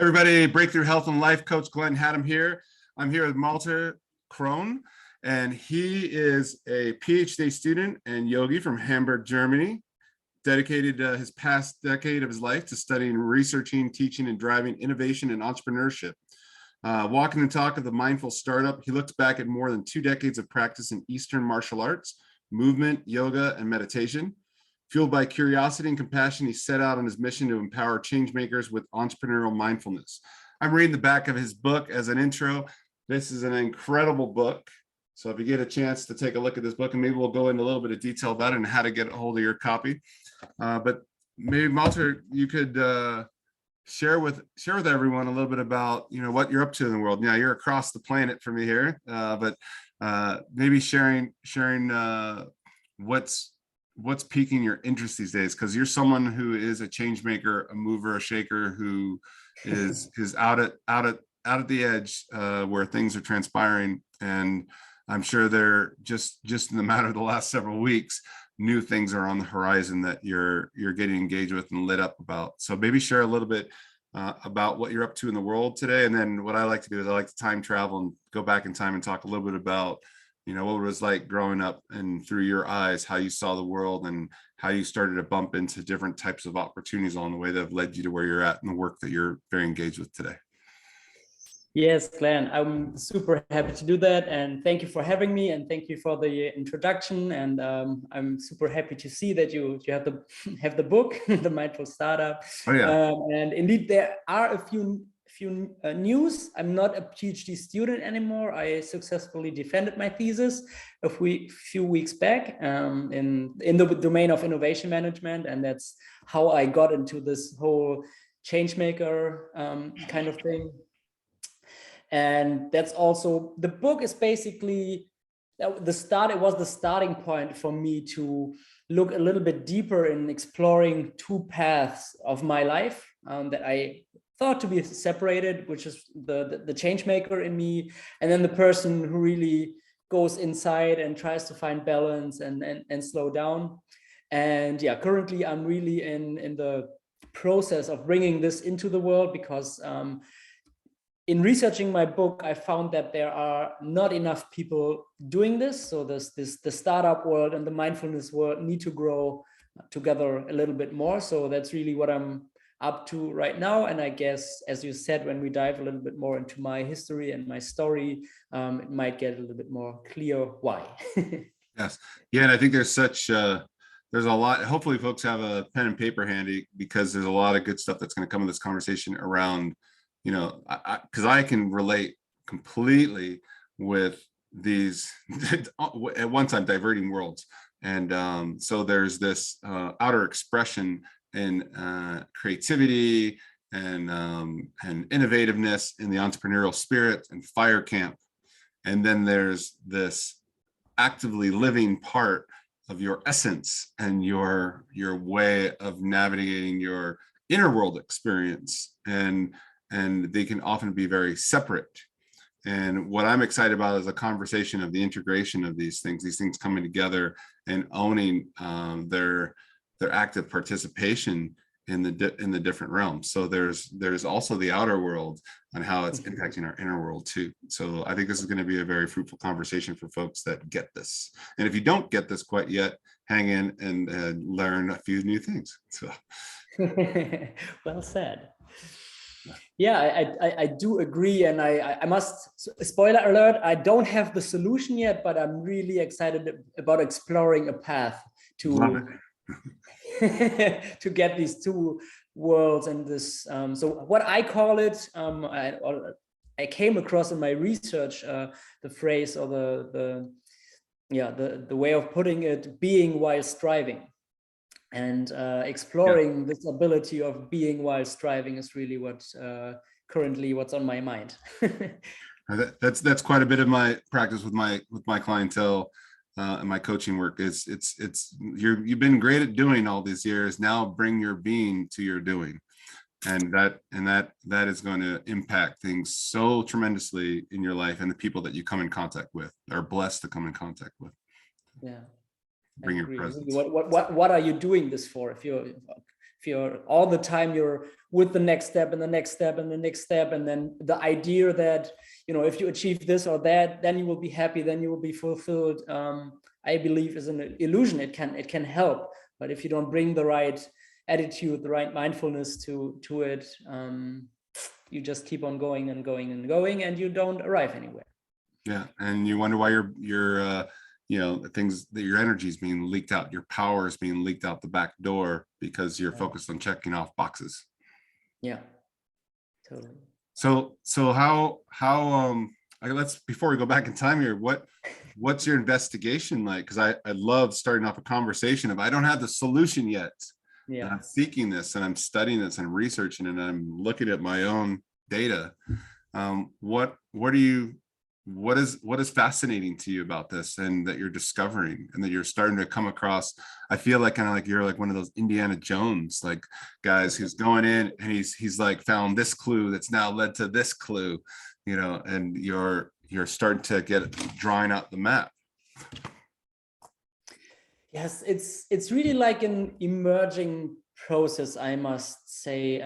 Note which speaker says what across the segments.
Speaker 1: Everybody, Breakthrough Health and Life Coach Glenn Hattem here. I'm here with Malte Krohn, and he is a PhD student and yogi from Hamburg, Germany, dedicated his past decade of his life to studying, researching, teaching, and driving innovation and entrepreneurship. Walking the talk of the mindful startup, he looks back at more than 2 decades of practice in Eastern martial arts, movement, yoga, and meditation. Fueled by curiosity and compassion, he set out on his mission to empower change makers with entrepreneurial mindfulness. I'm reading the back of his book as an intro. This is an incredible book. So if you get a chance to take a look at this book, and maybe we'll go into a little bit of detail about it and how to get a hold of your copy. But maybe Malte, you could share with everyone a little bit about what you're up to in the world. Now you're across the planet from me here, but maybe sharing what's piquing your interest these days, because you're someone who is a change maker, a mover, a shaker, who is out at the edge where things are transpiring. And I'm sure they're just in the matter of the last several weeks, new things are on the horizon that you're getting engaged with and lit up about. So maybe share a little bit about what you're up to in the world today. And then what I like to do is I like to time travel and go back in time and talk a little bit about what it was like growing up, and through your eyes, how you saw the world and how you started to bump into different types of opportunities along the way that have led you to where you're at and the work that you're very engaged with today.
Speaker 2: Yes, Glenn, I'm super happy to do that. And thank you for having me, and thank you for the introduction. And I'm super happy to see that you have the book, The Mindful Startup.
Speaker 1: Oh, yeah.
Speaker 2: And indeed, there are a few news. I'm not a PhD student anymore. I successfully defended my thesis a few weeks back in the domain of innovation management, and that's how I got into this whole change maker kind of thing. And that's also, the book is basically the start. It was the starting point for me to look a little bit deeper in exploring 2 paths of my life that I thought to be separated, which is the change maker in me, and then the person who really goes inside and tries to find balance and slow down. And yeah, currently I'm really in the process of bringing this into the world, because in researching my book, I found that there are not enough people doing this. So the startup world and the mindfulness world need to grow together a little bit more. So that's really what I'm up to right now. And I guess, as you said, when we dive a little bit more into my history and my story, it might get a little bit more clear why.
Speaker 1: Yes. Yeah. And I think there's there's a lot. Hopefully folks have a pen and paper handy, because there's a lot of good stuff that's going to come in this conversation around, because I can relate completely with these at one time diverting worlds. And so there's this outer expression and creativity and innovativeness in the entrepreneurial spirit and fire camp. And then there's this actively living part of your essence and your way of navigating your inner world experience. And they can often be very separate. And what I'm excited about is a conversation of the integration of these things coming together and owning their active participation in the different realms. So there's also the outer world and how it's impacting our inner world too. So I think this is going to be a very fruitful conversation for folks that get this. And if you don't get this quite yet, hang in and learn a few new things. So.
Speaker 2: Well said. Yeah, I do agree. And I must, spoiler alert, I don't have the solution yet, but I'm really excited about exploring a path to to get these 2 worlds and this. So what I call it, I came across in my research the phrase, or the way of putting it, being while striving. And exploring this ability of being while striving is really currently what's on my mind.
Speaker 1: That's quite a bit of my practice with my clientele and my coaching work. You've been great at doing all these years. Now bring your being to your doing, and that is going to impact things so tremendously in your life, and the people that you come in contact with are blessed to come in contact with.
Speaker 2: Yeah.
Speaker 1: Bring your presence.
Speaker 2: What are you doing this for? If if you're all the time you're with the next step and the next step and the next step, and then the idea that, you know, if you achieve this or that, then you will be happy, then you will be fulfilled, I believe is an illusion. It can help, but if you don't bring the right attitude, the right mindfulness to it, you just keep on going and going and going, and you don't arrive anywhere.
Speaker 1: Yeah, and you wonder why your you know, things that your energy is being leaked out, your power is being leaked out the back door because you're focused on checking off boxes.
Speaker 2: Yeah, totally.
Speaker 1: So let's, before we go back in time here, what's your investigation like? Because I love starting off a conversation. If I don't have the solution yet,
Speaker 2: yeah,
Speaker 1: and I'm seeking this and I'm studying this and researching and I'm looking at my own data, what is fascinating to you about this, and that you're discovering and that you're starting to come across? I feel like kind of like you're like one of those Indiana Jones like guys who's going in and he's like found this clue that's now led to this clue, you know, and you're starting to get drawing out the map.
Speaker 2: Yes, it's really like an emerging process, I must say.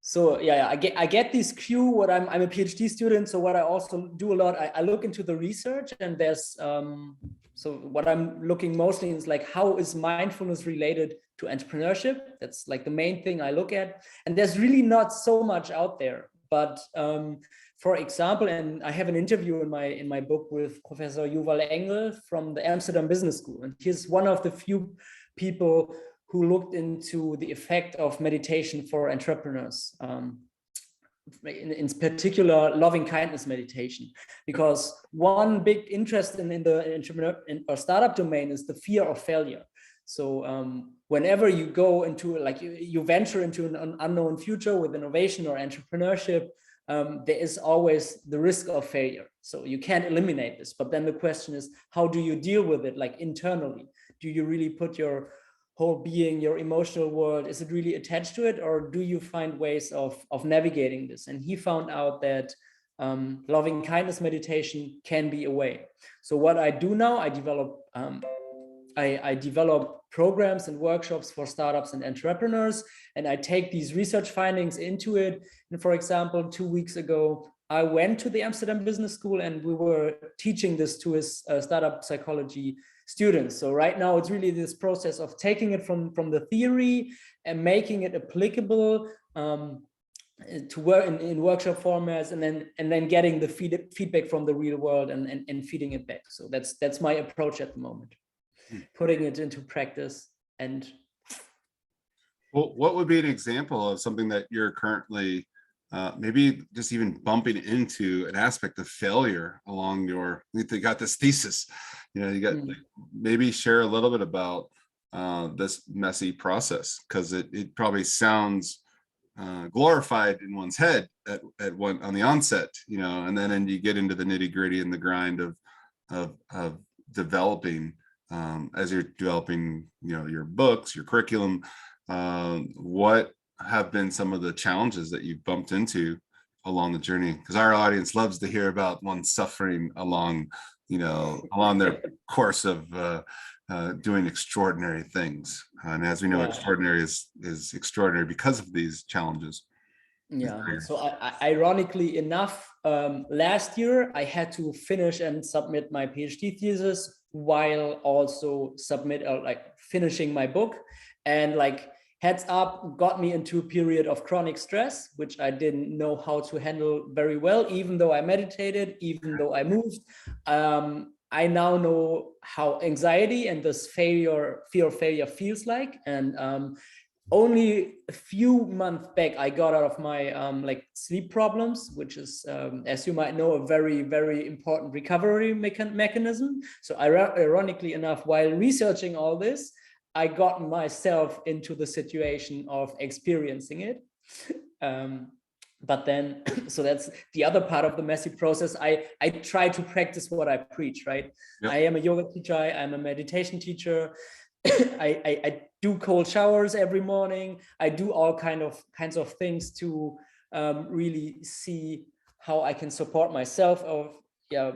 Speaker 2: So yeah, I get this cue. What I'm a PhD student, so what I also do a lot, I look into the research, and there's so what I'm looking mostly is like, how is mindfulness related to entrepreneurship? That's like the main thing I look at, and there's really not so much out there. But for example, and I have an interview in my book with Professor Yuval Engel from the Amsterdam Business School, and he's one of the few people who looked into the effect of meditation for entrepreneurs, in particular loving kindness meditation, because one big interest in the entrepreneur or startup domain is the fear of failure. So whenever you go into, like, you venture into an unknown future with innovation or entrepreneurship, there is always the risk of failure. So you can't eliminate this, but then the question is, how do you deal with it, like internally? Do you really put your whole being, your emotional world, is it really attached to it, or do you find ways of navigating this? And he found out that loving kindness meditation can be a way. So what I do now, I develop programs and workshops for startups and entrepreneurs, and I take these research findings into it. And for example, 2 weeks ago, I went to the Amsterdam Business School and we were teaching this to his startup psychology students. So right now it's really this process of taking it from the theory and making it applicable to work in workshop formats, and then getting the feedback from the real world and feeding it back. So that's my approach at the moment, putting it into practice. And
Speaker 1: well, what would be an example of something that you're currently maybe just even bumping into an aspect of failure along your, you got this thesis, you know, you got like, maybe share a little bit about this messy process, because it probably sounds glorified in one's head at one on the onset, you know, and then you get into the nitty gritty and the grind of developing as you're developing, you know, your books, your curriculum. What have been some of the challenges that you've bumped into along the journey? Because our audience loves to hear about one suffering along, you know, along their course of doing extraordinary things. And as we know, extraordinary is extraordinary because of these challenges.
Speaker 2: Yeah, so ironically enough, last year I had to finish and submit my PhD thesis while also finishing my book, and like, heads up, got me into a period of chronic stress, which I didn't know how to handle very well, even though I meditated, even though I moved. I now know how anxiety and this fear of failure feels like. And only a few months back, I got out of my like sleep problems, which is, as you might know, a very, very important recovery mechanism. So ironically enough, while researching all this, I got myself into the situation of experiencing it. But then, so that's the other part of the messy process. I try to practice what I preach, right? Yep. I am a yoga teacher, I'm a meditation teacher. I do cold showers every morning. I do all kinds of things to really see how I can support myself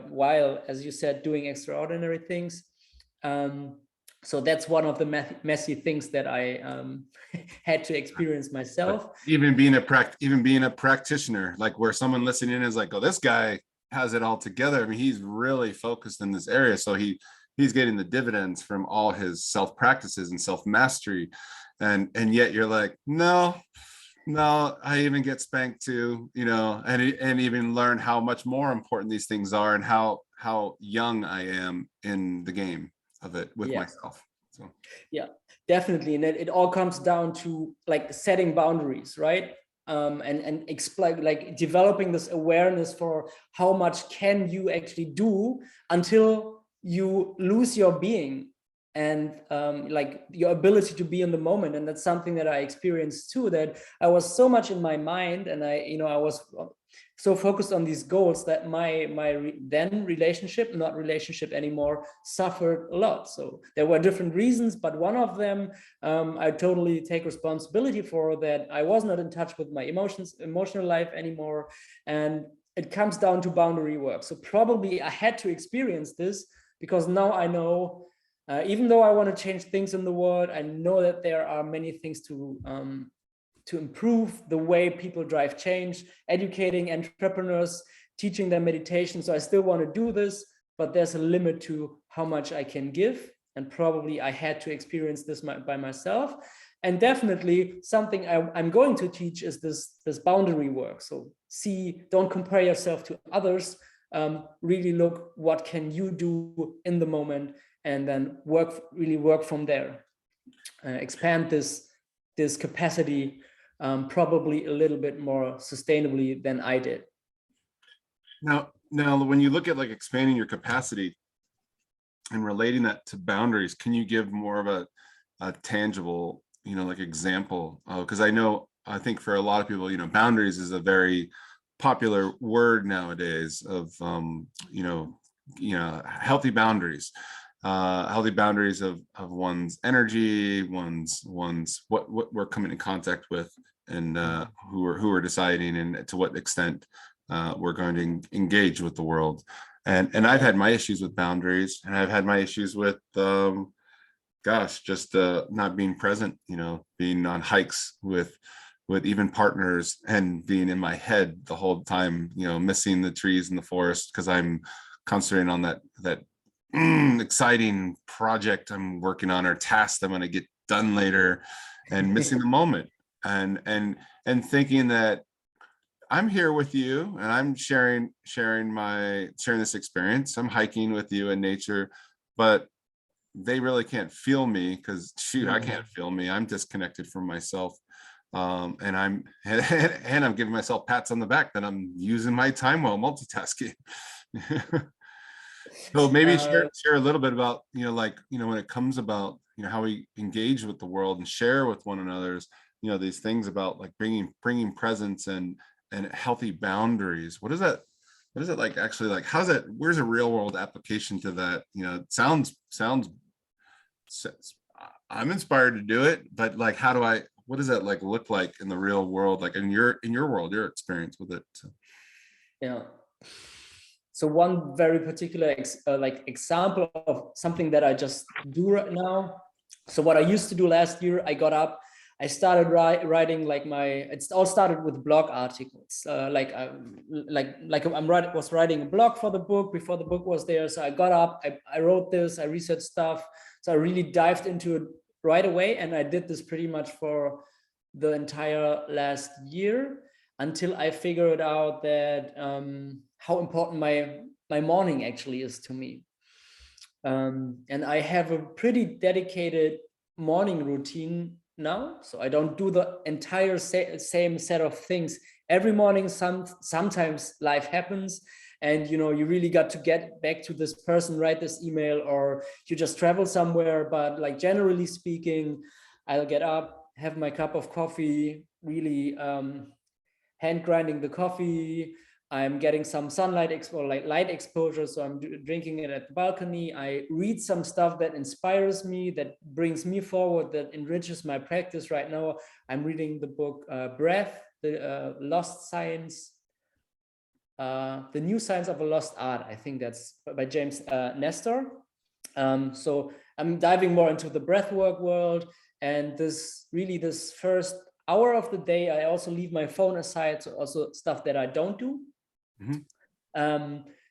Speaker 2: while, as you said, doing extraordinary things. So that's one of the messy things that I had to experience myself.
Speaker 1: Even being a practitioner, like where someone listening in is like, oh, this guy has it all together. I mean, he's really focused in this area. So he's getting the dividends from all his self practices and self mastery. And yet you're like, no, I even get spanked too, you know, and even learn how much more important these things are and how young I am in the game of it with myself. So
Speaker 2: yeah, definitely. And it all comes down to like setting boundaries, right? And explain, like developing this awareness for how much can you actually do until you lose your being and like your ability to be in the moment. And that's something that I experienced too, that I was so much in my mind, and I was so focused on these goals that my then relationship, not relationship anymore, suffered a lot. So there were different reasons, but one of them I totally take responsibility for, that I was not in touch with my emotional life anymore. And it comes down to boundary work. So probably I had to experience this, because now I know, even though I want to change things in the world, I know that there are many things to improve the way people drive change, educating entrepreneurs, teaching them meditation. So I still want to do this, but there's a limit to how much I can give. And probably I had to experience this by myself. And definitely something I'm going to teach is this boundary work. So don't compare yourself to others. Really look, what can you do in the moment, and then really work from there. Expand this capacity, probably a little bit more sustainably than I did.
Speaker 1: Now, when you look at like expanding your capacity and relating that to boundaries, can you give more of a tangible, you know, like example? Because I think for a lot of people, you know, boundaries is a very popular word nowadays of, healthy boundaries. Healthy boundaries of one's energy, one's what we're coming in contact with, and who are deciding, and to what extent we're going to engage with the world. And I've had my issues with boundaries, and I've had my issues with just not being present, you know, being on hikes with even partners and being in my head the whole time, you know, missing the trees in the forest because I'm concentrating on that exciting project I'm working on, or task I'm going to get done later, and missing the moment, and thinking that I'm here with you and I'm sharing this experience. I'm hiking with you in nature, but they really can't feel me, because shoot, I can't feel me. I'm disconnected from myself. And I'm giving myself pats on the back that I'm using my time while multitasking. So maybe share a little bit about, you know, like, you know, when it comes about, you know, how we engage with the world and share with one another's, you know, these things about like bringing presence and healthy boundaries. What is it like actually, like, where's a real world application to that? You know, it sounds I'm inspired to do it, but like, what does that like look like in the real world, like in your world, your experience with it? So.
Speaker 2: Yeah. So one very particular example of something that I just do right now. So what I used to do last year, I got up, I started writing like it all started with blog articles. Was writing a blog for the book before the book was there. So I got up, I wrote this, I researched stuff. So I really dived into it right away. And I did this pretty much for the entire last year, until I figured out that how important my morning actually is to me. And I have a pretty dedicated morning routine now. So I don't do the entire same set of things every morning. Sometimes life happens, and you know, you really got to get back to this person, write this email, or you just travel somewhere. But like, generally speaking, I'll get up, have my cup of coffee, really hand grinding the coffee. I'm getting some sunlight light exposure, so I'm drinking it at the balcony. I read some stuff that inspires me, that brings me forward, that enriches my practice. Right now, I'm reading the book Breath, the Lost Science, the New Science of a Lost Art. I think that's by James Nestor. So I'm diving more into the breathwork world. And this first hour of the day, I also leave my phone aside. So also stuff that I don't do.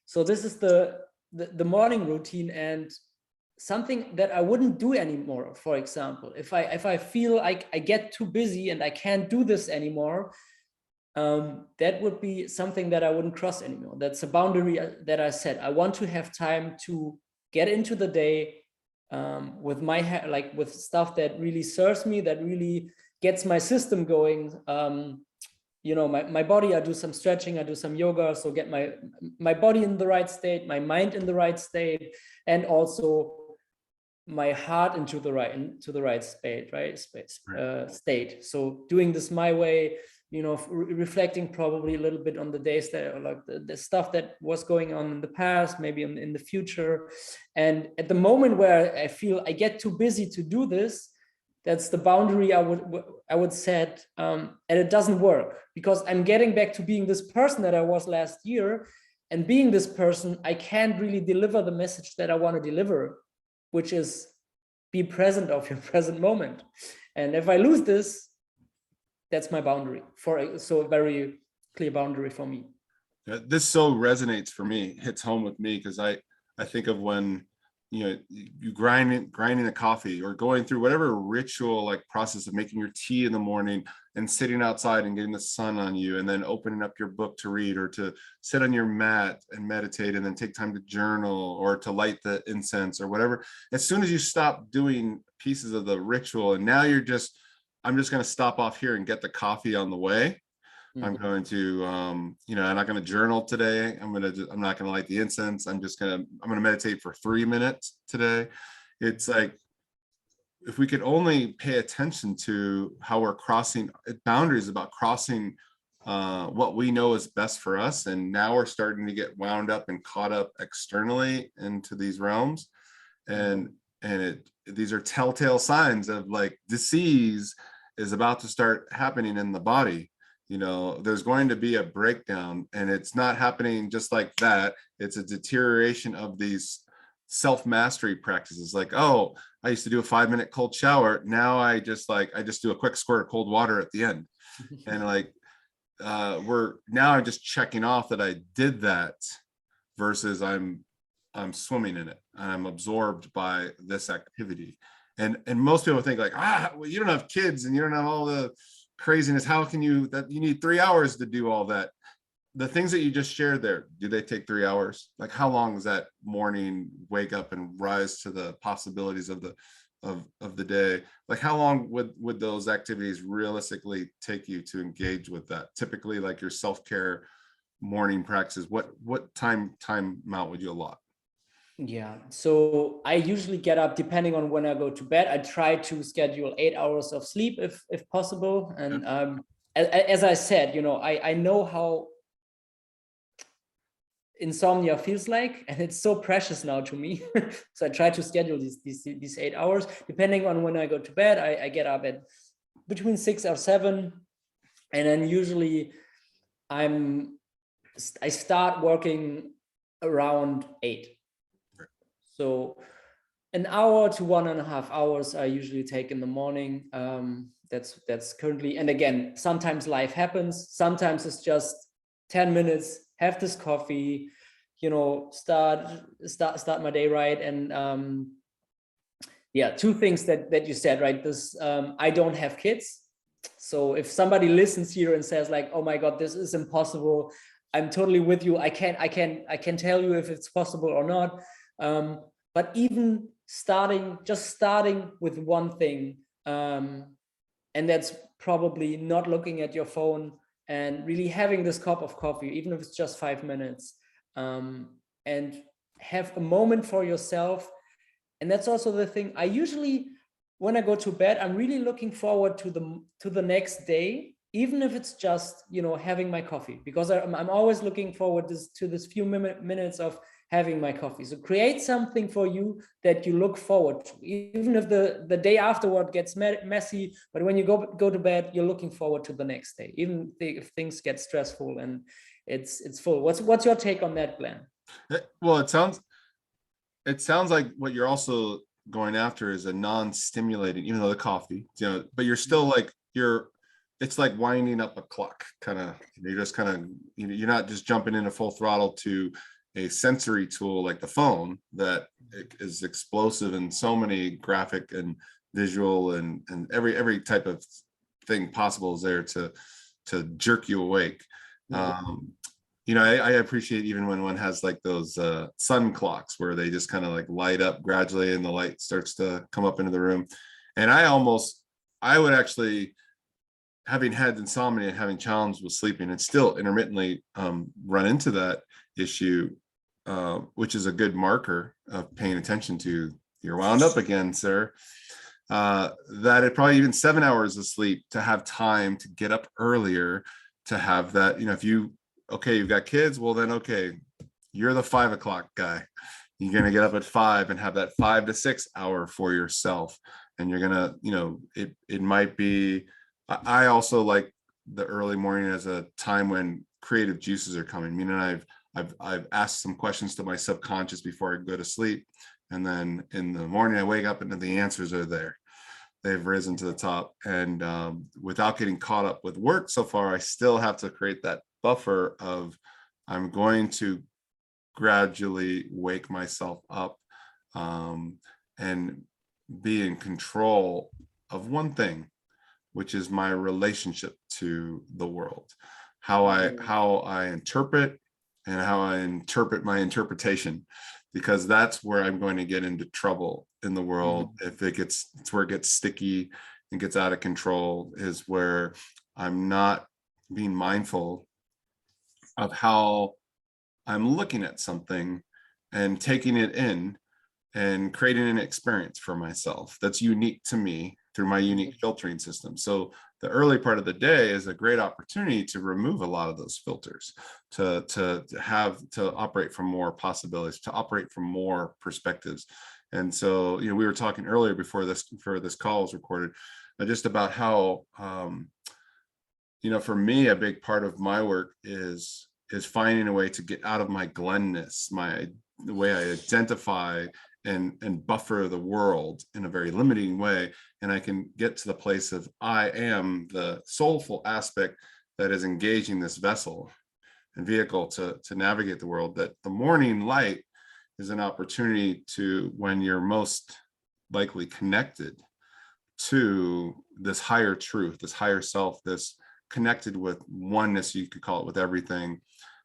Speaker 2: So this is the morning routine, and something that I wouldn't do anymore. For example, if I feel like I get too busy and I can't do this anymore, that would be something that I wouldn't cross anymore. That's a boundary that I set. I want to have time to get into the day with with stuff that really serves me, that really gets my system going. You know, my body, I do some stretching, I do some yoga, so get my body in the right state, my mind in the right state, and also my heart into the right state. So doing this my way, you know, reflecting probably a little bit on the days that, like the stuff that was going on in the past, maybe in the future. And at the moment where I feel I get too busy to do this, that's the boundary I would set, and it doesn't work, because I'm getting back to being this person that I was last year, and being this person, I can't really deliver the message that I want to deliver, which is be present of your present moment. And if I lose this, that's my boundary. So a very clear boundary for me.
Speaker 1: This so resonates for me, hits home with me, because I think of when, you know, you grinding a coffee or going through whatever ritual, like process of making your tea in the morning and sitting outside and getting the sun on you, and then opening up your book to read, or to sit on your mat and meditate, and then take time to journal or to light the incense or whatever. As soon as you stop doing pieces of the ritual, and now I'm just going to stop off here and get the coffee on the way. I'm going to, you know, I'm not going to journal today. I'm not going to light the incense. I'm going to meditate for 3 minutes today. It's like, if we could only pay attention to how we're crossing boundaries, about crossing what we know is best for us. And now we're starting to get wound up and caught up externally into these realms. And these are telltale signs of, like, disease is about to start happening in the body. You know, there's going to be a breakdown, and it's not happening just like that. It's a deterioration of these self-mastery practices. Like, oh, I used to do a 5-minute cold shower. Now I just do a quick squirt of cold water at the end. And like, I'm just checking off that I did that, versus I'm swimming in it. I'm absorbed by this activity. And most people think, like, well, you don't have kids and you don't have all the craziness. How can you need 3 hours to do all that? The things that you just shared there, do they take 3 hours? Like, how long is that morning wake up and rise to the possibilities of the day? Like, how long would those activities realistically take you to engage with that? Typically, like your self-care morning practices, what time amount would you allot?
Speaker 2: Yeah, so I usually get up, depending on when I go to bed. I try to schedule 8 hours of sleep if possible. And as I said, you know, I know how insomnia feels like, and it's so precious now to me. So I try to schedule these 8 hours. Depending on when I go to bed, I get up at between 6 or 7, and then usually I start working around 8. So an hour to 1.5 hours I usually take in the morning. That's currently, and again, sometimes life happens. Sometimes it's just 10 minutes, have this coffee, you know, start my day right. And yeah, 2 things that you said, right? This, I don't have kids. So if somebody listens here and says, like, oh my God, this is impossible, I'm totally with you. I can tell you if it's possible or not. But even starting with one thing, and that's probably not looking at your phone and really having this cup of coffee, even if it's just 5 minutes, and have a moment for yourself. And that's also the thing. I usually, when I go to bed, I'm really looking forward to the next day, even if it's just, you know, having my coffee, because I'm always looking forward to this few minutes of having my coffee. So create something for you that you look forward to, even if the day afterward gets messy. But when you go to bed, you're looking forward to the next day, even if things get stressful and it's full. What's your take on that, Glenn?
Speaker 1: Well, it sounds like what you're also going after is a non-stimulating, even though the coffee, but you're still like, it's like winding up a clock, kind of. You're just kind of, you're not just jumping into full throttle to a sensory tool like the phone that is explosive in so many graphic and visual and every type of thing possible is there to jerk you awake. I appreciate even when one has like those sun clocks where they just kind of like light up gradually and the light starts to come up into the room. And I would actually, having had insomnia and having challenges with sleeping and still intermittently run into that issue, which is a good marker of paying attention to, you're wound up again, sir. That it probably even 7 hours of sleep to have time to get up earlier, to have that, if you've got kids, well then, okay, you're the 5 o'clock guy. You're going to get up at 5 and have that 5 to 6 hour for yourself. And you're going to, it might be, I also like the early morning as a time when creative juices are coming. Meaning I've asked some questions to my subconscious before I go to sleep. And then in the morning I wake up and the answers are there. They've risen to the top. And without getting caught up with work so far, I still have to create that buffer of, I'm going to gradually wake myself up and be in control of one thing, which is my relationship to the world, how I interpret and how I interpret my interpretation, because that's where I'm going to get into trouble in the world. If it's where it gets sticky and gets out of control, is where I'm not being mindful of how I'm looking at something and taking it in and creating an experience for myself that's unique to me through my unique filtering system. So the early part of the day is a great opportunity to remove a lot of those filters, to operate from more possibilities, to operate from more perspectives. And so, we were talking earlier before this call was recorded, just about how, for me, a big part of my work is finding a way to get out of my glenness, the way I identify and buffer the world in a very limiting way. And I can get to the place of, I am the soulful aspect that is engaging this vessel and vehicle to navigate the world. That the morning light is an opportunity to, when you're most likely connected to this higher truth, this higher self, this connected with oneness, you could call it, with everything,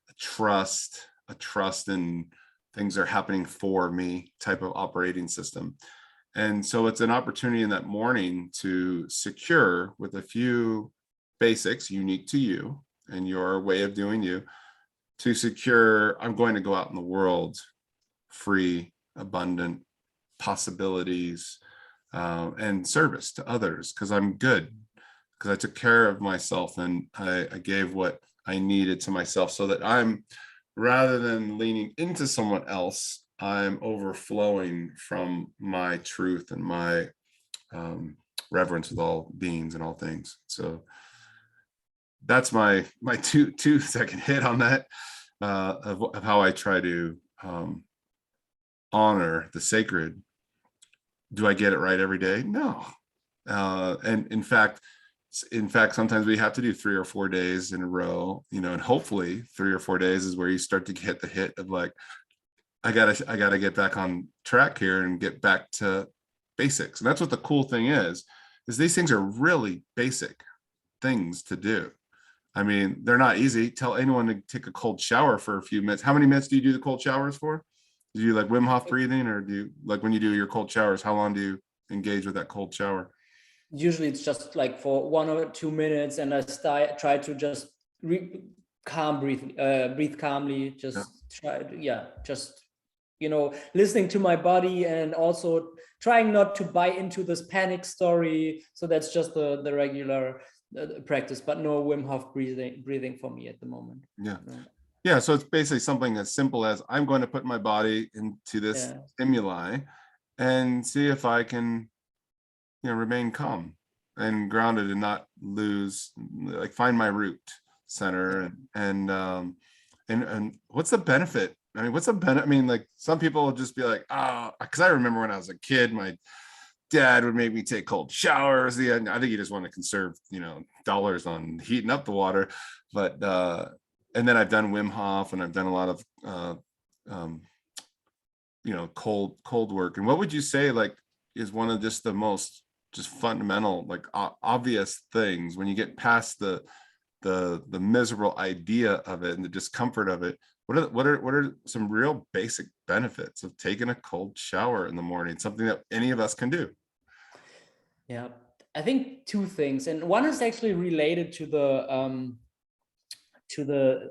Speaker 1: a trust in things are happening for me type of operating system. And so it's an opportunity in that morning to secure with a few basics unique to you and your way of doing you, to secure, I'm going to go out in the world free, abundant possibilities, and service to others, because I'm good, because I took care of myself and I gave what I needed to myself, so that I'm, rather than leaning into someone else, I'm overflowing from my truth and my reverence with all beings and all things. So that's my 2-second hit on that, of how I try to honor the sacred. Do I get it right every day? No. And in fact, sometimes we have to do 3 or 4 days in a row, and hopefully 3 or 4 days is where you start to get the hit of like, I gotta get back on track here and get back to basics. And that's what the cool thing is these things are really basic things to do. I mean, they're not easy. Tell anyone to take a cold shower for a few minutes. How many minutes do you do the cold showers for? Do you like Wim Hof breathing, or do you, like, when you do your cold showers, how long do you engage with that cold shower?
Speaker 2: Usually it's just like for 1 or 2 minutes, and I try to just breathe calmly, listening to my body, and also trying not to buy into this panic story. So that's just the regular practice, but no Wim Hof breathing for me at the moment.
Speaker 1: Yeah, so it's basically something as simple as, I'm going to put my body into this stimuli and see if I can remain calm and grounded and not lose, like, find my root center. And what's the benefit I mean, what's the benefit? I mean, like some people will just be like, oh, because I remember when I was a kid, my dad would make me take cold showers. I think he just wanted to conserve, dollars on heating up the water. But and then I've done Wim Hof, and I've done a lot of um, cold work. And what would you say like is one of just the most just fundamental, like obvious things when you get past the miserable idea of it and the discomfort of it? What are some real basic benefits of taking a cold shower in the morning? Something that any of us can do.
Speaker 2: Yeah, I think two things, and one is actually related to the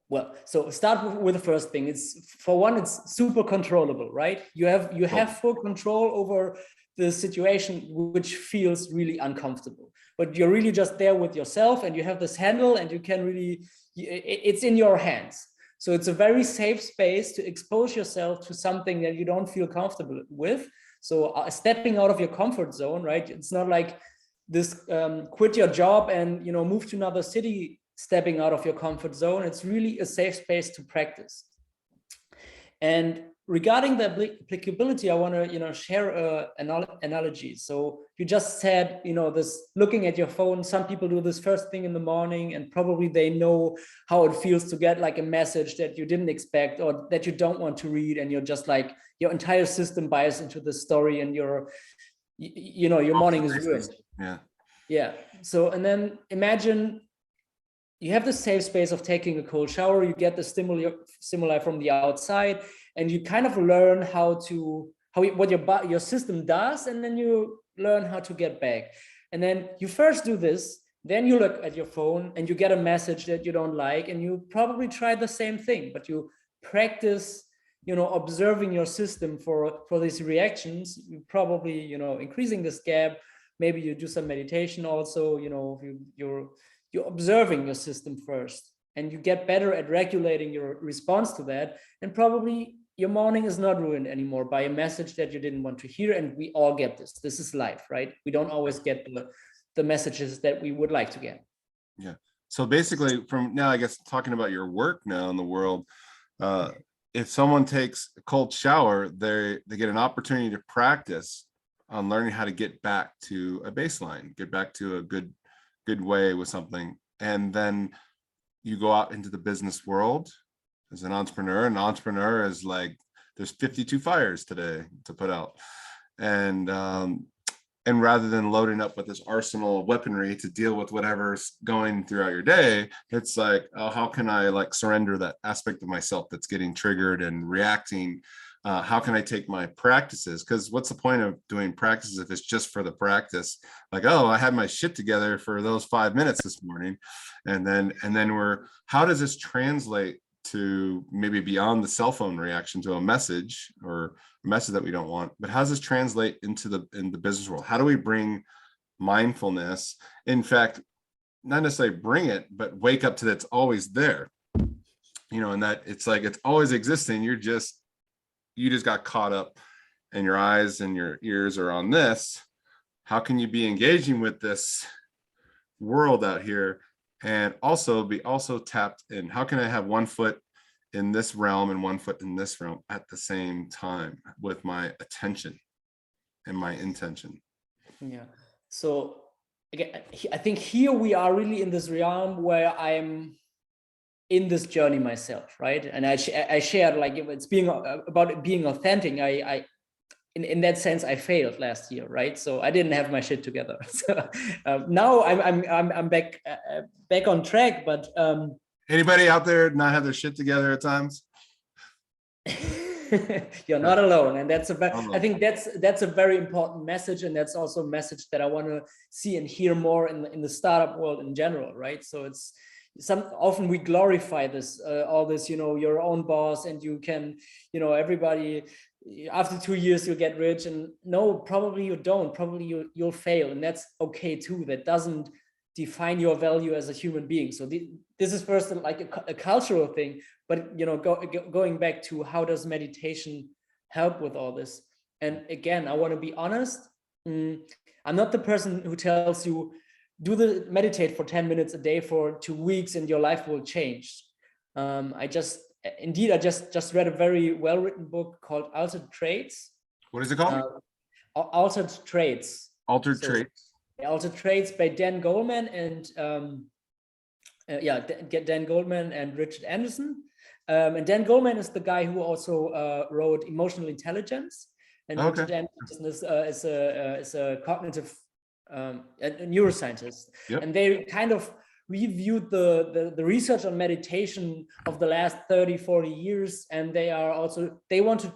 Speaker 2: well, so start with the first thing. It's, for one, it's super controllable, right? You have full control over the situation, which feels really uncomfortable, but you're really just there with yourself, and you have this handle, and you can really, it's in your hands. So it's a very safe space to expose yourself to something that you don't feel comfortable with. So stepping out of your comfort zone, right? It's not like this quit your job and move to another city, stepping out of your comfort zone. It's really a safe space to practice. And regarding the applicability, I want to share an analogy. So you just said, this looking at your phone, some people do this first thing in the morning, and probably they know how it feels to get like a message that you didn't expect or that you don't want to read, and you're just like, your entire system buys into the story, and your morning is ruined. Yeah. So, and then imagine you have the safe space of taking a cold shower, you get the stimuli from the outside, and you kind of learn what your system does, and then you learn how to get back. And then you first do this, then you look at your phone and you get a message that you don't like, and you probably try the same thing, but you practice observing your system for these reactions. You probably increasing this gap. Maybe you do some meditation also. You're observing your system first, and you get better at regulating your response to that, and probably your morning is not ruined anymore by a message that you didn't want to hear. And we all get this is life, right? We don't always get the messages that we would like to get.
Speaker 1: Yeah. So basically, from now, I guess, talking about your work now in the world, if someone takes a cold shower, they get an opportunity to practice on learning how to get back to a baseline, get back to a good way with something. And then you go out into the business world as an entrepreneur. An entrepreneur is like, there's 52 fires today to put out. And rather than loading up with this arsenal of weaponry to deal with whatever's going throughout your day, it's like, oh, how can I like surrender that aspect of myself that's getting triggered and reacting? How can I take my practices? Because what's the point of doing practices if it's just for the practice? Like, oh, I had my shit together for those 5 minutes this morning. And then how does this translate to maybe beyond the cell phone reaction to a message or a message that we don't want, but how does this translate into the business world? How do we bring mindfulness? In fact, not necessarily bring it, but wake up to that's always there, and that it's like, it's always existing. You just got caught up and your eyes and your ears are on this. How can you be engaging with this world out here and also be tapped in? How can I have one foot in this realm and one foot in this realm at the same time with my attention and my intention?
Speaker 2: Yeah. So again, I think here we are really in this realm where I'm in this journey myself, right? And I shared, like, it's about being authentic. In that sense, I failed last year, right? So I didn't have my shit together. So now I'm back on track. But
Speaker 1: anybody out there not have their shit together at times?
Speaker 2: You're not alone, and I think that's a very important message, and that's also a message that I want to see and hear more in the startup world in general, right? So it's often we glorify this, all this, your own boss, and you can, everybody, after 2 years you'll get rich. And no, probably you don't. Probably you'll fail, and that's okay too. That doesn't define your value as a human being. So this is first like a cultural thing, but going back to how does meditation help with all this? And again, I want to be honest. I'm not the person who tells you meditate for 10 minutes a day for 2 weeks and your life will change. I just indeed, I just read a very well-written book called Altered Traits.
Speaker 1: What is it called?
Speaker 2: Altered Traits.
Speaker 1: Altered Traits.
Speaker 2: Altered Traits by Dan Goleman and Dan Goleman and Richard Anderson. And Dan Goleman is the guy who also wrote Emotional Intelligence, and Richard Anderson is a cognitive a neuroscientist.
Speaker 1: Yep.
Speaker 2: And they kind of reviewed the research on meditation of the last 30-40 years, and they want to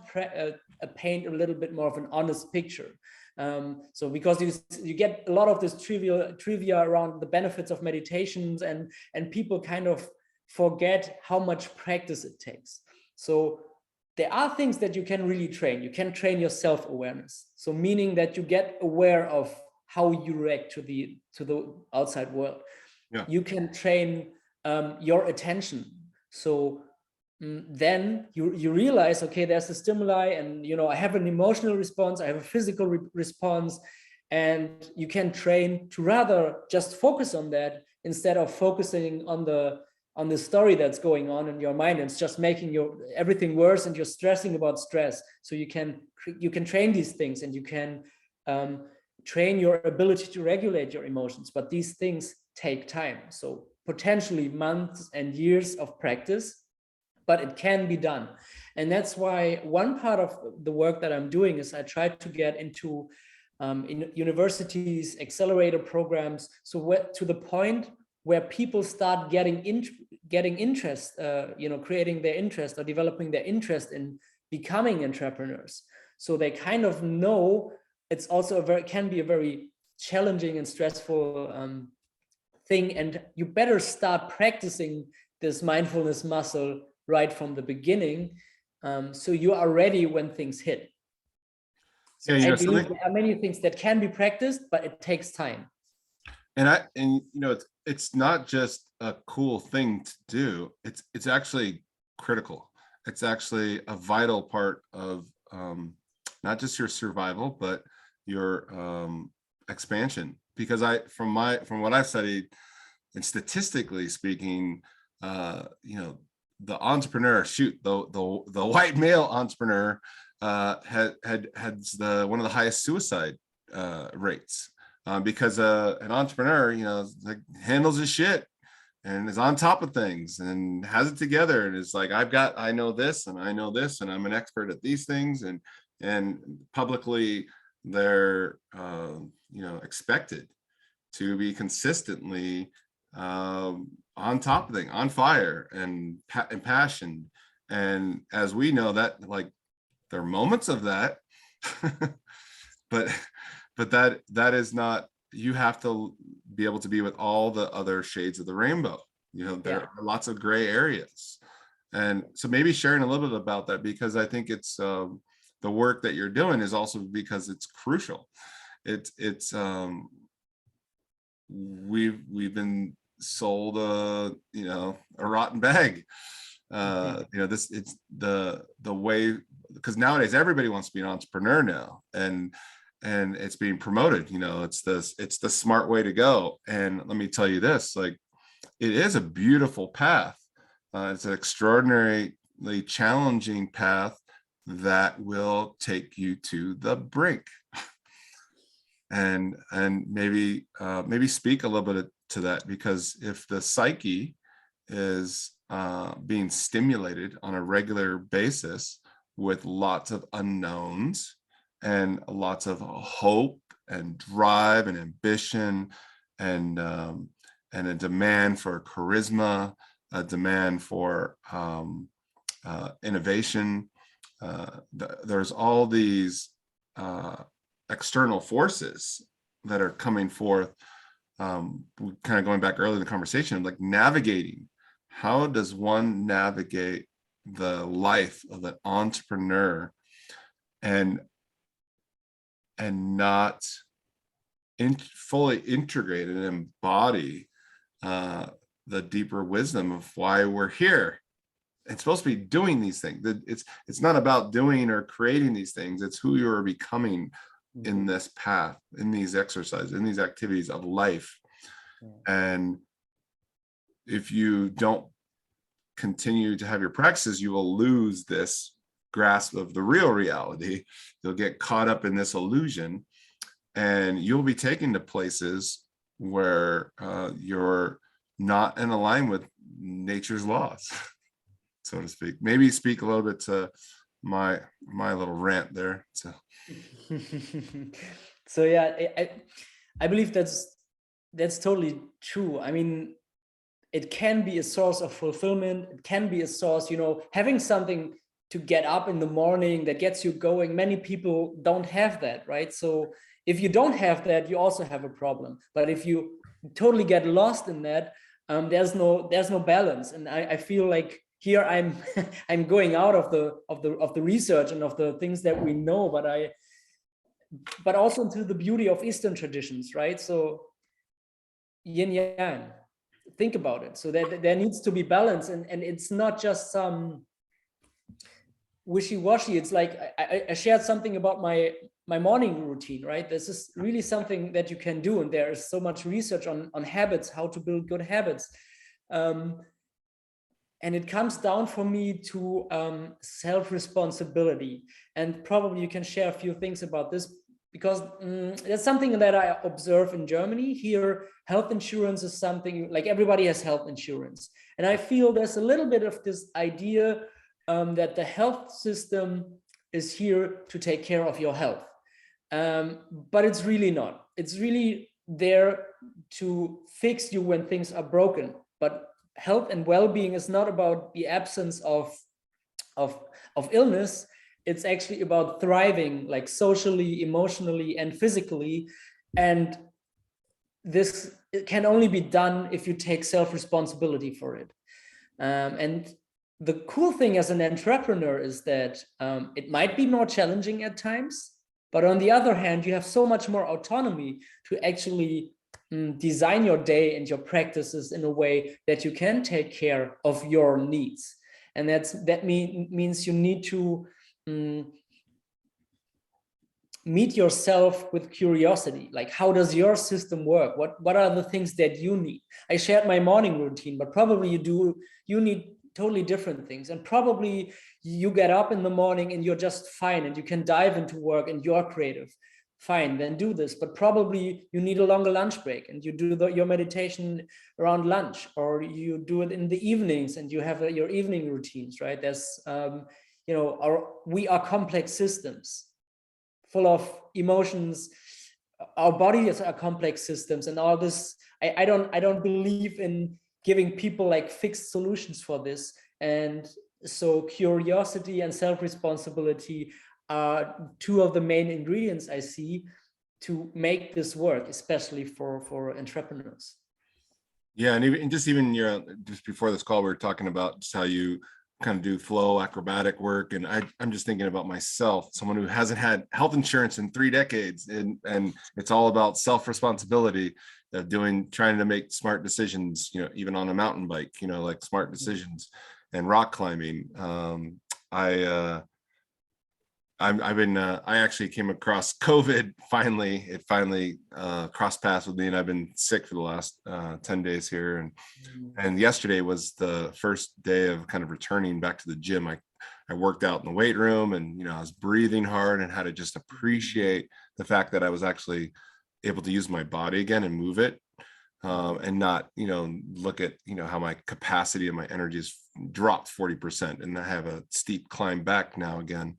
Speaker 2: paint a little bit more of an honest picture. So because you get a lot of this trivia around the benefits of meditations, and people kind of forget how much practice it takes. So there are things that you can really train. You can train your self-awareness. So meaning that you get aware of how you react to the outside world. Yeah. You can train your attention. So then you realize, okay, there's a stimuli, and I have an emotional response, I have a physical response, and you can train to rather just focus on that instead of focusing on the story that's going on in your mind. It's just making everything worse, and you're stressing about stress. So you can train these things, and you can train your ability to regulate your emotions, but these things take time. So potentially months and years of practice, but it can be done. And that's why one part of the work that I'm doing is I try to get into in universities, accelerator programs, so to the point where people start getting interest, creating their interest or developing their interest in becoming entrepreneurs. So they kind of know it's also can be a very challenging and stressful thing, and you better start practicing this mindfulness muscle right from the beginning, so you are ready when things hit. So I believe there are many things that can be practiced, but it takes time.
Speaker 1: And it's not just a cool thing to do. It's actually critical. It's actually a vital part of not just your survival, but your expansion. Because from what I've studied, and statistically speaking, the entrepreneur, the white male entrepreneur had one of the highest suicide rates, because an entrepreneur, handles his shit and is on top of things and has it together, and is like, I know this and I know this, and I'm an expert at these things, and publicly they're expected to be consistently on top of things, on fire and passion. And as we know, that there are moments of that, but that is not, you have to be able to be with all the other shades of the rainbow. There are lots of gray areas. And so maybe sharing a little bit about that, because I think it's the work that you're doing is also because it's crucial. We've been sold a rotten bag. It's the way, because nowadays everybody wants to be an entrepreneur now, and it's being promoted. It's the smart way to go. And let me tell you this, it is a beautiful path. It's an extraordinarily challenging path that will take you to the brink. And maybe speak a little bit to that, because if the psyche is being stimulated on a regular basis with lots of unknowns and lots of hope and drive and ambition and a demand for charisma, a demand for innovation, there's all these external forces that are coming forth. Kind of going back earlier in the conversation, like navigating. How does one navigate the life of an entrepreneur and not fully integrate and embody the deeper wisdom of why we're here? It's supposed to be doing these things. It's not about doing or creating these things. It's who you are becoming in this path, in these exercises, in these activities of life. And if you don't continue to have your practices, you will lose this grasp of the real reality. You'll get caught up in this illusion, and you'll be taken to places where you're not in line with nature's laws, so to speak. Maybe speak a little bit to my little rant there. So
Speaker 2: So yeah, I believe that's totally true. I mean, it can be a source of fulfillment. It can be a source, you know, having something to get up in the morning that gets you going. Many people don't have that, right? So if you don't have that, you also have a problem. But if you totally get lost in that, there's no balance. And I feel like here I'm I'm going out of the research and of the things that we know, but also into the beauty of Eastern traditions, right? So yin yang, think about it. So that there needs to be balance, and it's not just some wishy-washy. It's like I shared something about my morning routine, right? This is really something that you can do, and there is so much research on habits, how to build good habits. And it comes down for me to self-responsibility. And probably you can share a few things about this, because that's something that I observe in Germany. Here, health insurance is something like everybody has health insurance. And I feel there's a little bit of this idea that the health system is here to take care of your health. But it's really not. It's really there to fix you when things are broken. But health and well-being is not about the absence of illness. It's actually about thriving, like socially, emotionally, and physically. And this can only be done if you take self-responsibility for it. And the cool thing as an entrepreneur is that it might be more challenging at times, but on the other hand, you have so much more autonomy to actually design your day and your practices in a way that you can take care of your needs. And that means you need to meet yourself with curiosity. Like, how does your system work? What are the things that you need? I shared my morning routine, but probably you need totally different things. And probably you get up in the morning and you're just fine and you can dive into work and you're creative. Fine, then do this. But probably you need a longer lunch break and you do your meditation around lunch, or you do it in the evenings and you have your evening routines, right? There's, you know, we are complex systems full of emotions. Our bodies are complex systems, and all this. I don't believe in giving people like fixed solutions for this. And so curiosity and self-responsibility are two of the main ingredients I see to make this work, especially for entrepreneurs.
Speaker 1: yeah, and just before this call, we were talking about just how you kind of do flow acrobatic work, and I'm just thinking about myself, someone who hasn't had health insurance in 3 decades, and it's all about self-responsibility of trying to make smart decisions, you know, even on a mountain bike, you know, like smart decisions, and rock climbing. I actually came across COVID. It finally crossed paths with me, and I've been sick for the last 10 days here. And yesterday was the first day of kind of returning back to the gym. I worked out in the weight room, and, you know, I was breathing hard and had to just appreciate the fact that I was actually able to use my body again and move it, and not, you know, look at, you know, how my capacity and my energy has dropped 40%, and I have a steep climb back now again.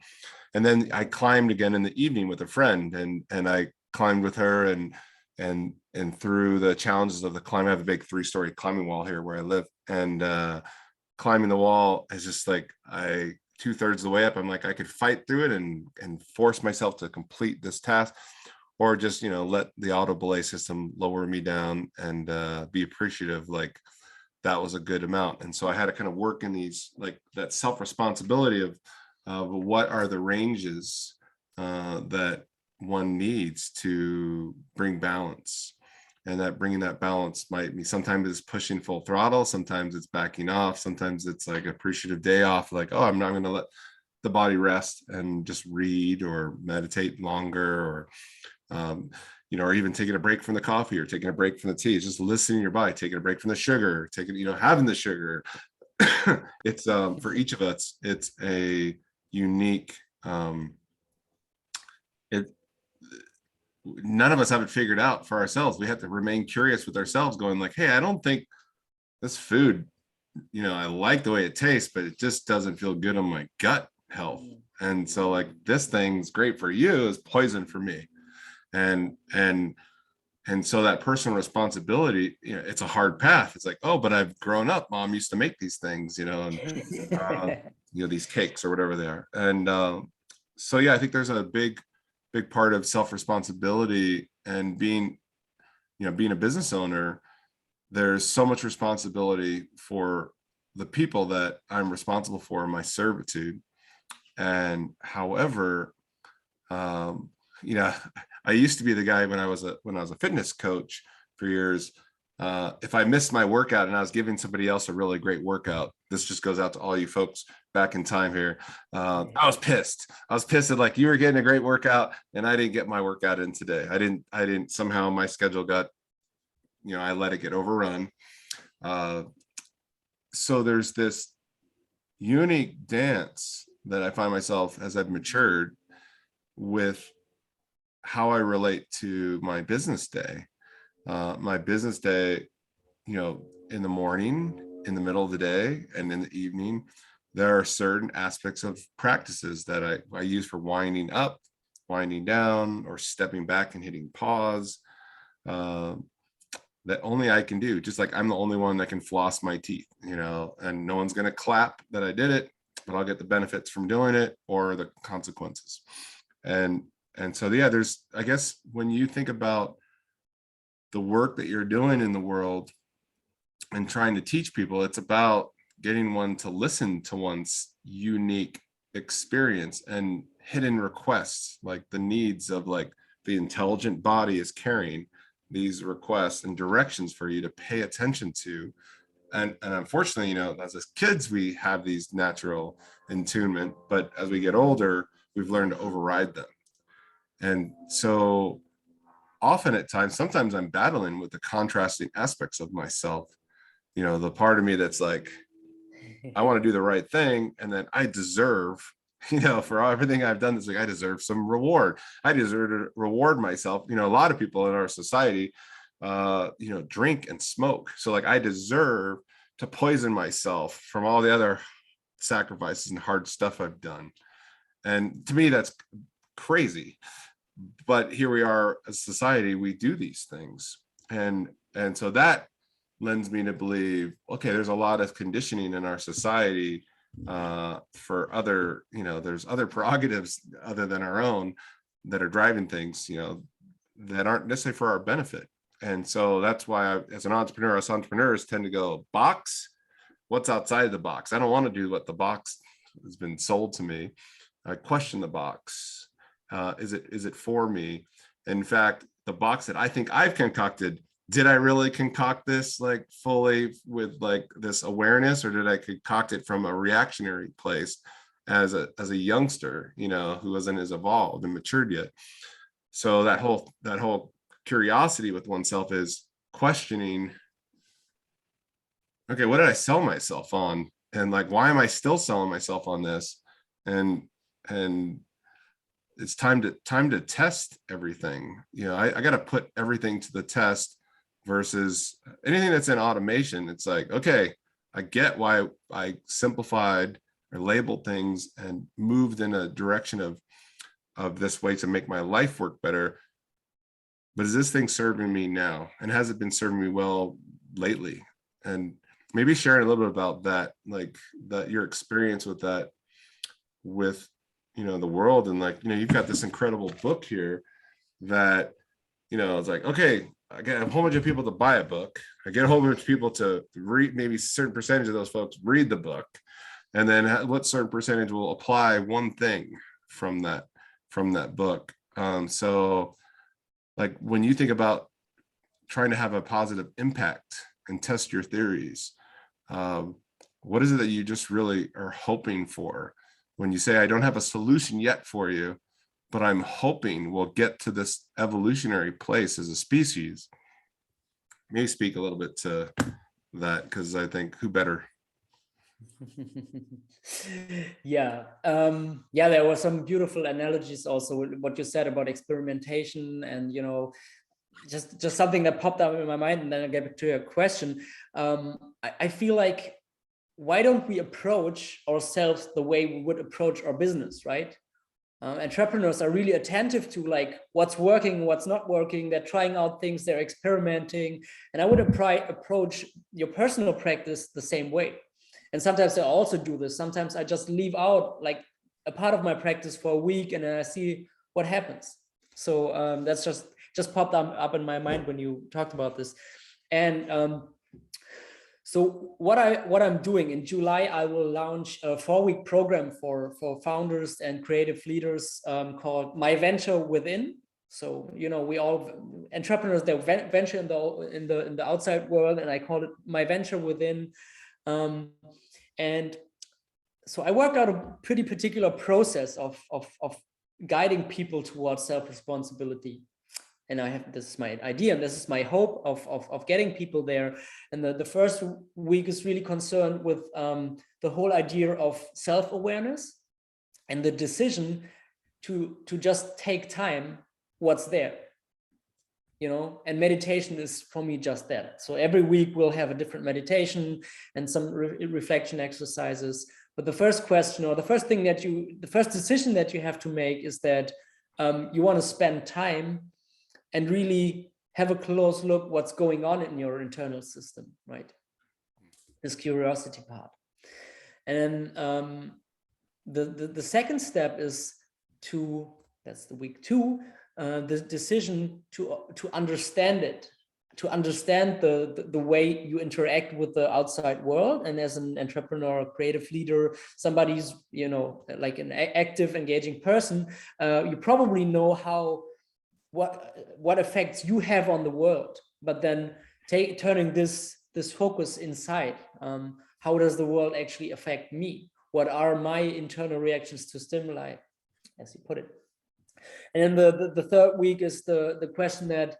Speaker 1: And then I climbed again in the evening with a friend, and I climbed with her, and through the challenges of the climb. I have a big 3-story climbing wall here where I live, and climbing the wall is just like, 2/3 of the way up, I'm like, I could fight through it and force myself to complete this task, or just, you know, let the auto belay system lower me down, and be appreciative, like that was a good amount. And so I had to kind of work in these, like, that self-responsibility of what are the ranges that one needs to bring balance. And that bringing that balance might be, sometimes it's pushing full throttle, sometimes it's backing off, sometimes it's like appreciative day off, like, oh, I'm not going to let the body rest and just read or meditate longer, or you know, or even taking a break from the coffee or taking a break from the tea. It's just listening to your body, taking a break from the sugar, having the sugar, it's for each of us, it's a unique, it, none of us have it figured out for ourselves. We have to remain curious with ourselves, going like, hey, I don't think this food, I like the way it tastes, but it just doesn't feel good on my gut health. And so like, this thing's great for you is poison for me. And so that personal responsibility, it's a hard path. It's like, oh, but I've grown up, mom used to make these things, and these cakes or whatever they are. And so yeah, I think there's a big part of self-responsibility, and being a business owner, there's so much responsibility for the people that I'm responsible for in my servitude. And however, I used to be the guy when I was a fitness coach for years. If I missed my workout and I was giving somebody else a really great workout, this just goes out to all you folks back in time here. I was pissed. I was pissed at like, you were getting a great workout and I didn't get my workout in today. I didn't somehow my schedule got, I let it get overrun. So there's this unique dance that I find myself as I've matured with how I relate to my business day. My business day, in the morning, in the middle of the day, and in the evening, there are certain aspects of practices that I use for winding up, winding down, or stepping back and hitting pause, that only I can do. Just like I'm the only one that can floss my teeth, and no one's going to clap that I did it, but I'll get the benefits from doing it or the consequences. And so, yeah, I guess when you think about the work that you're doing in the world and trying to teach people, it's about getting one to listen to one's unique experience and hidden requests, like the needs of like the intelligent body is carrying these requests and directions for you to pay attention to. And unfortunately, as kids, we have these natural attunement, but as we get older, we've learned to override them. And so often at times, sometimes I'm battling with the contrasting aspects of myself. The part of me that's like, I want to do the right thing. And then I deserve, for everything I've done this week, I deserve some reward. I deserve to reward myself. A lot of people in our society, drink and smoke. So like, I deserve to poison myself from all the other sacrifices and hard stuff I've done. And to me, that's crazy. But here we are as a society, we do these things. And so that lends me to believe, okay, there's a lot of conditioning in our society for other, there's other prerogatives other than our own that are driving things, that aren't necessarily for our benefit. And so that's why as an entrepreneur, us entrepreneurs tend to go, box, what's outside the box? I don't want to do what the box has been sold to me. I question the box. Is it for me? In fact, the box that I think I've concocted, did I really concoct this like fully with like this awareness, or did I concoct it from a reactionary place as a youngster, who wasn't as evolved and matured yet? So that whole curiosity with oneself is questioning, okay, what did I sell myself on? And like, why am I still selling myself on this? And it's time to test everything. I got to put everything to the test versus anything that's in automation. It's like, okay, I get why I simplified or labeled things and moved in a direction of this way to make my life work better. But is this thing serving me now? And has it been serving me well lately? And maybe sharing a little bit about that, like that your experience with that, with the world. And like, you've got this incredible book here that, it's like, okay, I get a whole bunch of people to buy a book. I get a whole bunch of people to read, maybe a certain percentage of those folks read the book. And then what certain percentage will apply one thing from that book. So like when you think about trying to have a positive impact and test your theories, what is it that you just really are hoping for? When you say, I don't have a solution yet for you, but I'm hoping we'll get to this evolutionary place as a species. Maybe speak a little bit to that, because I think who better?
Speaker 2: Yeah, yeah, there were some beautiful analogies also what you said about experimentation, and just something that popped up in my mind, and then I get back to your question. I feel like, why don't we approach ourselves the way we would approach our business, right? Entrepreneurs are really attentive to like what's working, what's not working. They're trying out things, they're experimenting. And I would approach your personal practice the same way. And sometimes I also do this. Sometimes I just leave out like a part of my practice for a week, and then I see what happens. So that's just popped up in my mind when you talked about this. And so what I'm doing in July, I will launch a 4-week program for founders and creative leaders called My Venture Within. So we all entrepreneurs, they venture in the outside world, and I call it My Venture Within. And so I worked out a pretty particular process of guiding people towards self-responsibility. And this is my idea, and this is my hope of getting people there. And the first week is really concerned with the whole idea of self-awareness and the decision to just take time what's there, and meditation is for me just that. So every week we'll have a different meditation and some reflection exercises. But the first question, or the first decision that you have to make is that you want to spend time and really have a close look what's going on in your internal system, right? This curiosity part. And then the second step is that's the week 2, the decision to understand it, to understand the way you interact with the outside world. And as an entrepreneur, a creative leader, somebody's, like an active, engaging person, you probably know what effects you have on the world, but then turning this focus inside. How does the world actually affect me? What are my internal reactions to stimuli, as you put it? And then the third week is the question that,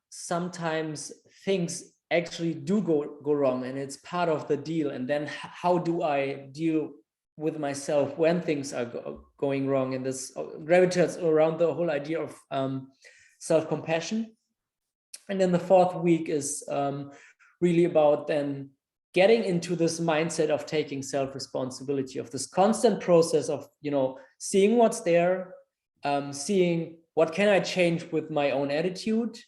Speaker 2: sometimes things actually do go wrong, and it's part of the deal. And then how do I deal with myself when things are going wrong? And this gravitates around the whole idea of self-compassion. And then the fourth week is really about then getting into this mindset of taking self-responsibility, of this constant process of seeing what's there, seeing what can I change with my own attitude,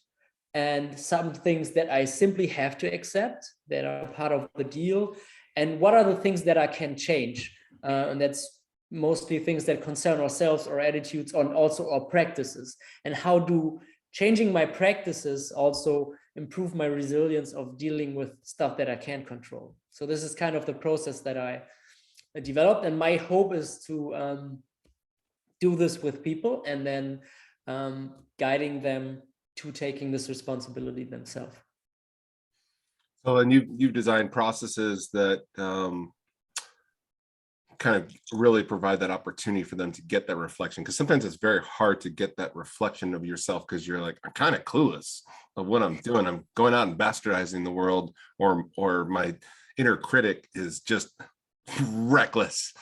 Speaker 2: and some things that I simply have to accept that are part of the deal, and what are the things that I can change. And that's mostly things that concern ourselves, our attitudes, and also our practices. And how do changing my practices also improve my resilience of dealing with stuff that I can't control? So this is kind of the process that I developed. And my hope is to do this with people, and then guiding them to taking this responsibility themselves.
Speaker 1: So, and you've designed processes that kind of really provide that opportunity for them to get that reflection, because sometimes it's very hard to get that reflection of yourself, because you're like, I'm kind of clueless of what I'm doing. I'm going out and bastardizing the world, or my inner critic is just reckless.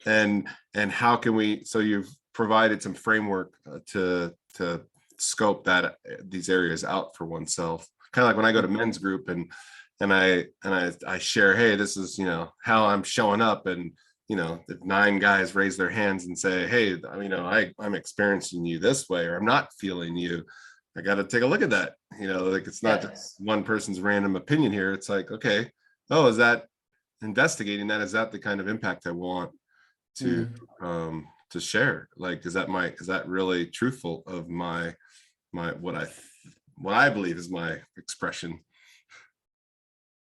Speaker 1: And how can we? So you've provided some framework to scope these areas out for oneself. Kind of like when I go to men's group and I share, hey, this is how I'm showing up, and if 9 guys raise their hands and say, hey, I'm experiencing you this way, or I'm not feeling you, I got to take a look at that. Like, it's not just one person's random opinion here. It's like, okay, is that investigating that? Is that the kind of impact I want to share? Like, is that really truthful of my what I believe is my expression?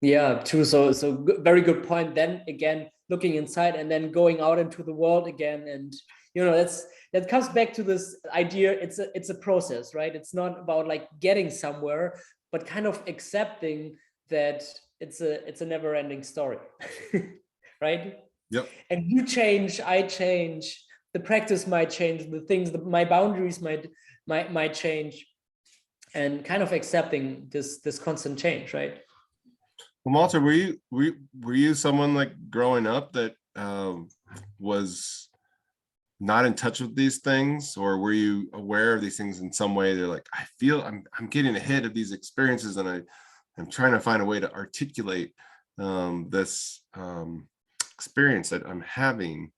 Speaker 2: Yeah, true. So very good point. Then again, looking inside and then going out into the world again, and that comes back to this idea. It's a process, right? It's not about like getting somewhere, but kind of accepting that it's a never-ending story, right?
Speaker 1: Yep.
Speaker 2: And you change, I change, the practice might change, my boundaries might change, and kind of accepting this constant change, right?
Speaker 1: Well, Malte, were you someone like growing up that was not in touch with these things, or were you aware of these things in some way? They're like, I feel I'm getting ahead of these experiences, and I'm trying to find a way to articulate this experience that I'm having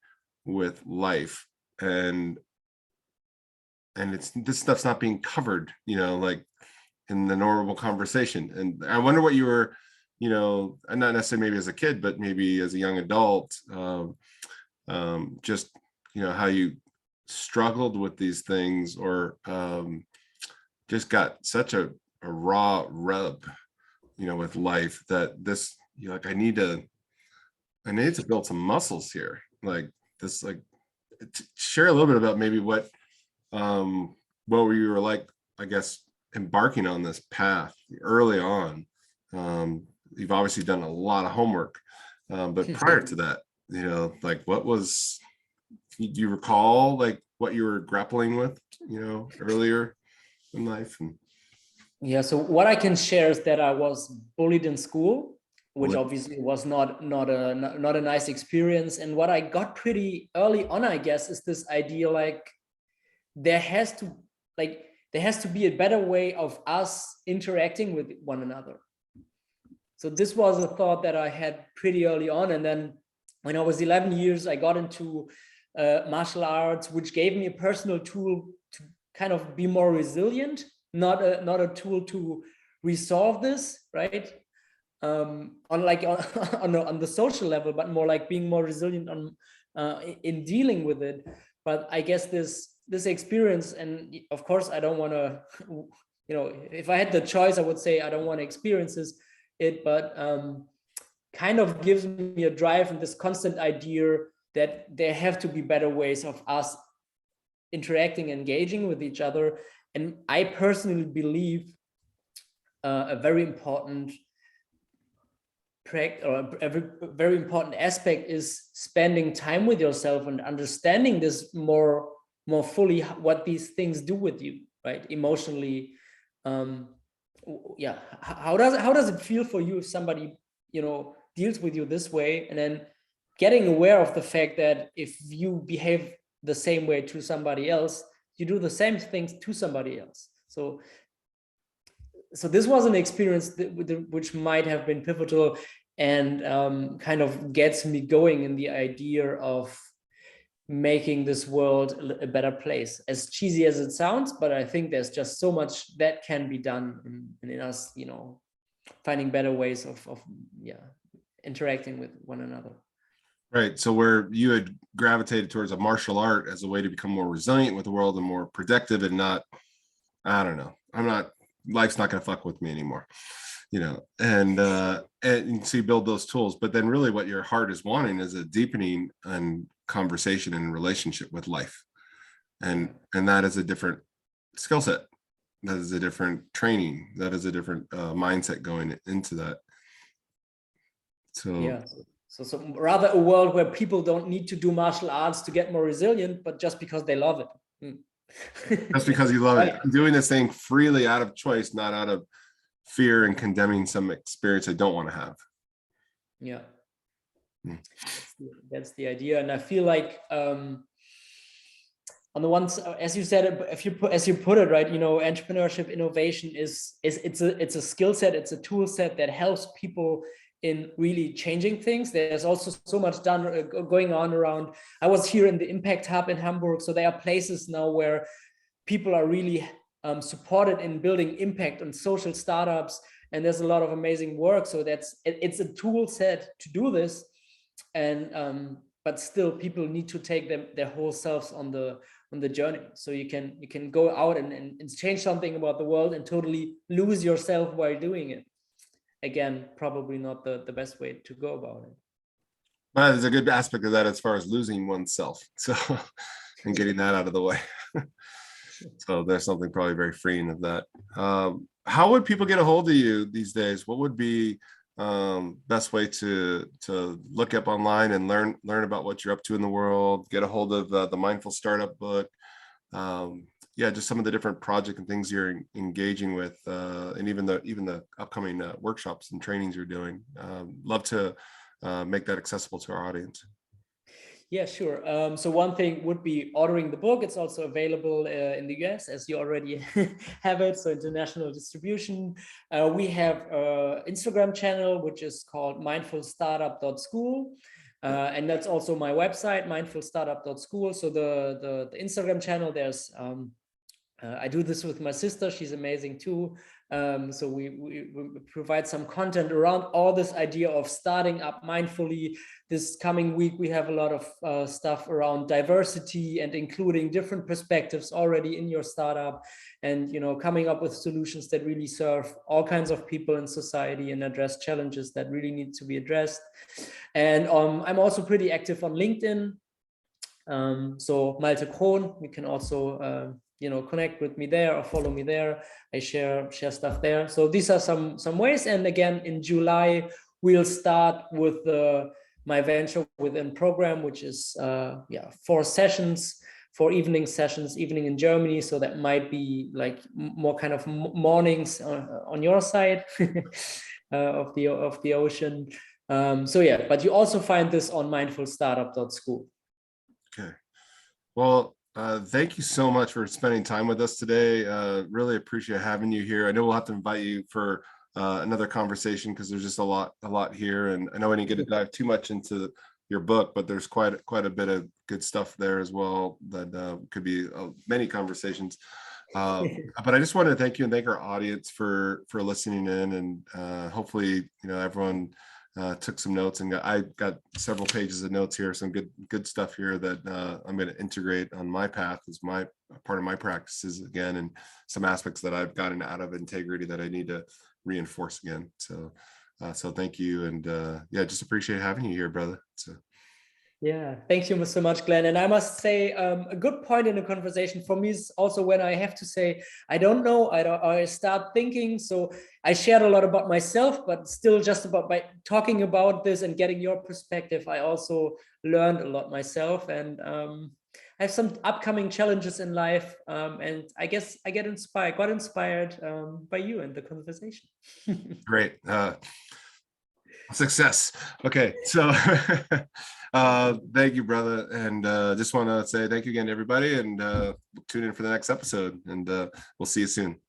Speaker 1: with life, and it's this stuff's not being covered, like in the normal conversation. And I wonder what you were, and not necessarily maybe as a kid, but maybe as a young adult, just how you struggled with these things, or just got such a raw rub, with life, that this, you're like, I need to build some muscles here, like this, like share a little bit about maybe what you were like, I guess, embarking on this path early on. You've obviously done a lot of homework, but prior to that, like what was, do you recall like what you were grappling with, earlier in life? And
Speaker 2: Yeah, so what I can share is that I was bullied in school, which
Speaker 1: bullied.
Speaker 2: obviously was not a nice experience. And what I got pretty early on, I guess, is this idea like there has to be a better way of us interacting with one another. So this was a thought that I had pretty early on. And then when I was 11 years, I got into martial arts, which gave me a personal tool to kind of be more resilient, not a tool to resolve this, right? On the social level, but more like being more resilient on in dealing with it. But I guess this experience, and of course I don't want to, if I had the choice, I would say I don't want to experience it, but kind of gives me a drive and this constant idea that there have to be better ways of us interacting, engaging with each other. And I personally believe a very important very important aspect is spending time with yourself and understanding this more fully, what these things do with you, right? Emotionally. Yeah. How does it feel for you if somebody, deals with you this way, and then getting aware of the fact that if you behave the same way to somebody else, you do the same things to somebody else. So this was an experience which might have been pivotal, and kind of gets me going in the idea of making this world a better place. As cheesy as it sounds, but I think there's just so much that can be done in us, finding better ways of interacting with one another. Right.
Speaker 1: So where you had gravitated towards a martial art as a way to become more resilient with the world and more productive, and not, I don't know, life's not going to fuck with me anymore, and so you build those tools. But then really what your heart is wanting is a deepening and conversation and relationship with life. And that is a different skill set. That is a different training. That is a different mindset going into that. So
Speaker 2: yeah. So rather a world where people don't need to do martial arts to get more resilient, but just because they love it.
Speaker 1: Just because you love it. I'm doing this thing freely out of choice, not out of fear and condemning some experience I don't want to have.
Speaker 2: Yeah. That's the idea. And I feel like on the ones, as you said, as you put it, right, entrepreneurship, innovation it's a skill set, it's a tool set that helps people in really changing things. There's also so much going on around. I was here in the Impact Hub in Hamburg, so there are places now where people are really supported in building impact on social startups, and there's a lot of amazing work. So it's a tool set to do this, and but still people need to take their whole selves on the journey. So you can go out and change something about the world and totally lose yourself while doing it. Again, probably not the best way to go about it.
Speaker 1: Well, there's a good aspect of that as far as losing oneself, so and getting that out of the way. So there's something probably very freeing of that. How would people get a hold of you these days? What would be best way to look up online and learn about what you're up to in the world, get a hold of the Mindful Startup book, yeah, just some of the different projects and things you're engaging with, and even the upcoming workshops and trainings you're doing. Love to make that accessible to our audience.
Speaker 2: Yeah, sure. So one thing would be ordering the book. It's also available in the US, as you already have it. So international distribution. We have an Instagram channel, which is called mindfulstartup.school. And that's also my website, mindfulstartup.school. So the Instagram channel, there's I do this with my sister. She's amazing too. So we provide some content around all this idea of starting up mindfully. This coming week, we have a lot of stuff around diversity and including different perspectives already in your startup, and coming up with solutions that really serve all kinds of people in society and address challenges that really need to be addressed. And I'm also pretty active on LinkedIn. So Malte Krohn, you can also connect with me there or follow me there. I share stuff there. So these are some ways. And again, in July, we'll start with my venture within program, which is 4 sessions, 4 evening sessions, evening in Germany. So that might be like more kind of mornings on your side of the ocean. So yeah, but you also find this on mindfulstartup.school.
Speaker 1: Okay. Well, thank you so much for spending time with us today. Really appreciate having you here. I know we'll have to invite you for another conversation because there's just a lot here, and I know I didn't get to dive too much into your book, but there's quite a bit of good stuff there as well that could be many conversations. But I just want to thank you and thank our audience for listening in, and hopefully everyone took some notes, and I got several pages of notes here, some good stuff here that I'm going to integrate on my path as my part of my practices again, and some aspects that I've gotten out of integrity that I need to reinforce again. So thank you, and yeah, just appreciate having you here, brother. So
Speaker 2: yeah, thank you so much, Glenn. And I must say, a good point in the conversation for me is also when I have to say, I don't know, I start thinking. So I shared a lot about myself, but still just about by talking about this and getting your perspective, I also learned a lot myself. And I have some upcoming challenges in life. And I guess I got inspired by you in the conversation.
Speaker 1: great. Success. Okay, so thank you, brother, and just want to say thank you again to everybody, and tune in for the next episode, and we'll see you soon.